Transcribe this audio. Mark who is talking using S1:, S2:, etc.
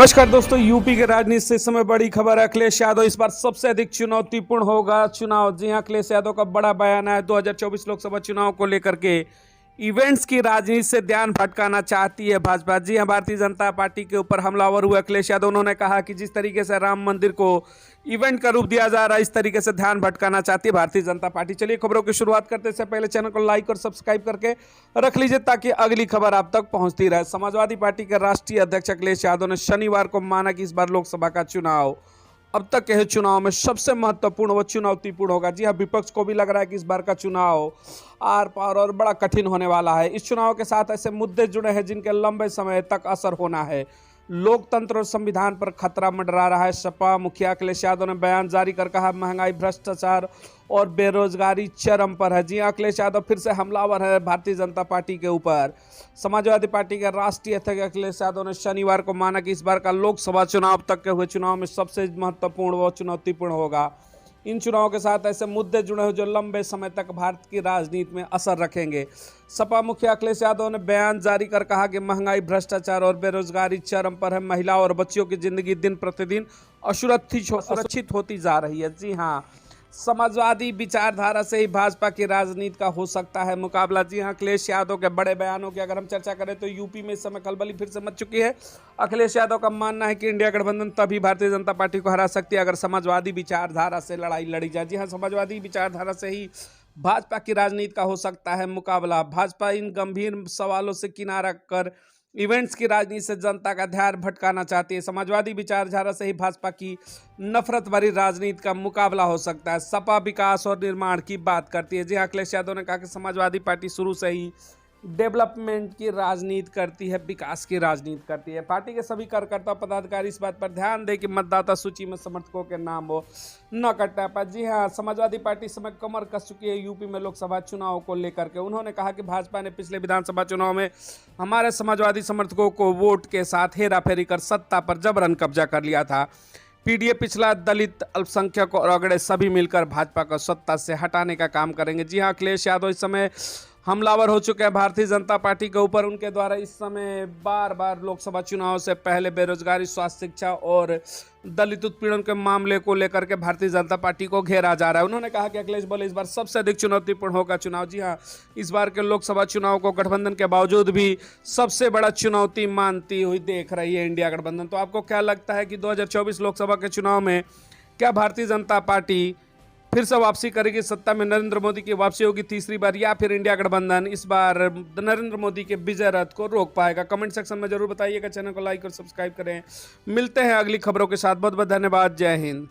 S1: नमस्कार दोस्तों, यूपी के राजनीति से इस समय बड़ी खबर है। अखिलेश यादव इस बार सबसे अधिक चुनौतीपूर्ण होगा चुनाव। जी हां, अखिलेश यादव का बड़ा बयान है। 2024 लोकसभा चुनाव को लेकर के इवेंट्स की राजनीति से ध्यान भटकाना चाहती है भाजपा। जी हां, भारतीय जनता पार्टी के ऊपर हमलावर हुए अखिलेश यादव। उन्होंने कहा कि जिस तरीके से राम मंदिर को इवेंट का रूप दिया जा रहा है, इस तरीके से ध्यान भटकाना चाहती है भारतीय जनता पार्टी। चलिए खबरों की शुरुआत करते से पहले चैनल को लाइक और सब्सक्राइब करके रख लीजिए ताकि अगली खबर आप तक पहुंचती रहे। समाजवादी पार्टी के राष्ट्रीय अध्यक्ष अखिलेश यादव ने शनिवार को माना कि इस बार लोकसभा का चुनाव अब तक के चुनाव में सबसे महत्वपूर्ण व चुनौतीपूर्ण होगा। जी हाँ, विपक्ष को भी लग रहा है कि इस बार का चुनाव आर पार और बड़ा कठिन होने वाला है। इस चुनाव के साथ ऐसे मुद्दे जुड़े हैं जिनके लंबे समय तक असर होना है। लोकतंत्र और संविधान पर खतरा मंडरा रहा है। सपा मुखिया अखिलेश यादव ने बयान जारी कर कहा, महंगाई, भ्रष्टाचार और बेरोजगारी चरम पर है। जी हाँ, अखिलेश यादव फिर से हमलावर है भारतीय जनता पार्टी के ऊपर। समाजवादी पार्टी के राष्ट्रीय अध्यक्ष अखिलेश यादव ने शनिवार को माना कि इस बार का लोकसभा चुनाव अब तक के हुए चुनाव में सबसे महत्वपूर्ण व चुनौतीपूर्ण होगा। इन चुनावों के साथ ऐसे मुद्दे जुड़े हैं जो लंबे समय तक भारत की राजनीति में असर रखेंगे। सपा मुखिया अखिलेश यादव ने बयान जारी कर कहा कि महंगाई, भ्रष्टाचार और बेरोजगारी चरम पर है। महिलाओं और बच्चियों की जिंदगी दिन प्रतिदिन असुरक्षित होती जा रही है। जी हाँ, समाजवादी विचारधारा से ही भाजपा की राजनीति का हो सकता है मुकाबला। जी हां, अखिलेश यादव के बड़े बयानों की अगर हम चर्चा करें तो यूपी में इस समय खलबली फिर से मच चुकी है। अखिलेश यादव का मानना है कि इंडिया गठबंधन तभी भारतीय जनता पार्टी को हरा सकती है अगर समाजवादी विचारधारा से लड़ाई लड़ी जाए। जी हां, समाजवादी विचारधारा से ही भाजपा की राजनीति का हो सकता है मुकाबला। भाजपा इन गंभीर सवालों से किनारा कर इवेंट्स की राजनीति से जनता का ध्यान भटकाना चाहती है। समाजवादी विचारधारा से ही भाजपा की नफरत भरी राजनीति का मुकाबला हो सकता है। सपा विकास और निर्माण की बात करती है। जी हाँ, अखिलेश यादव ने कहा कि समाजवादी पार्टी शुरू से ही डेवलपमेंट की राजनीति करती है, विकास की राजनीति करती है। पार्टी के सभी कार्यकर्ता पदाधिकारी इस बात पर ध्यान दें कि मतदाता सूची में समर्थकों के नाम हो न कटना पाए। जी हाँ, समाजवादी पार्टी इस समय कमर कस चुकी है यूपी में लोकसभा चुनाव को लेकर के। उन्होंने कहा कि भाजपा ने पिछले विधानसभा चुनाव में हमारे समाजवादी समर्थकों को वोट के साथ हेराफेरी कर सत्ता पर जबरन कब्जा कर लिया था। पीडीए, पिछला, दलित, अल्पसंख्यक और अगड़े सभी मिलकर भाजपा को सत्ता से हटाने का काम करेंगे। जी हाँ, अखिलेश यादव इस समय हमलावर हो चुके हैं भारतीय जनता पार्टी के ऊपर। उनके द्वारा इस समय बार बार लोकसभा चुनाव से पहले बेरोजगारी, स्वास्थ्य, शिक्षा और दलित उत्पीड़न के मामले को लेकर के भारतीय जनता पार्टी को घेरा जा रहा है। उन्होंने कहा कि अखिलेश बोले इस बार सबसे अधिक चुनौतीपूर्ण होगा चुनाव। जी हाँ, इस बार के लोकसभा चुनाव को गठबंधन के बावजूद भी सबसे बड़ा चुनौती मानती हुई देख रही है इंडिया गठबंधन। तो आपको क्या लगता है कि 2024 लोकसभा के चुनाव में क्या भारतीय जनता पार्टी फिर से वापसी करेगी, सत्ता में नरेंद्र मोदी की वापसी होगी तीसरी बार, या फिर इंडिया गठबंधन इस बार नरेंद्र मोदी के विजय रथ को रोक पाएगा? कमेंट सेक्शन में जरूर बताइएगा। चैनल को लाइक और सब्सक्राइब करें। मिलते हैं अगली खबरों के साथ। बहुत बहुत धन्यवाद। जय हिंद।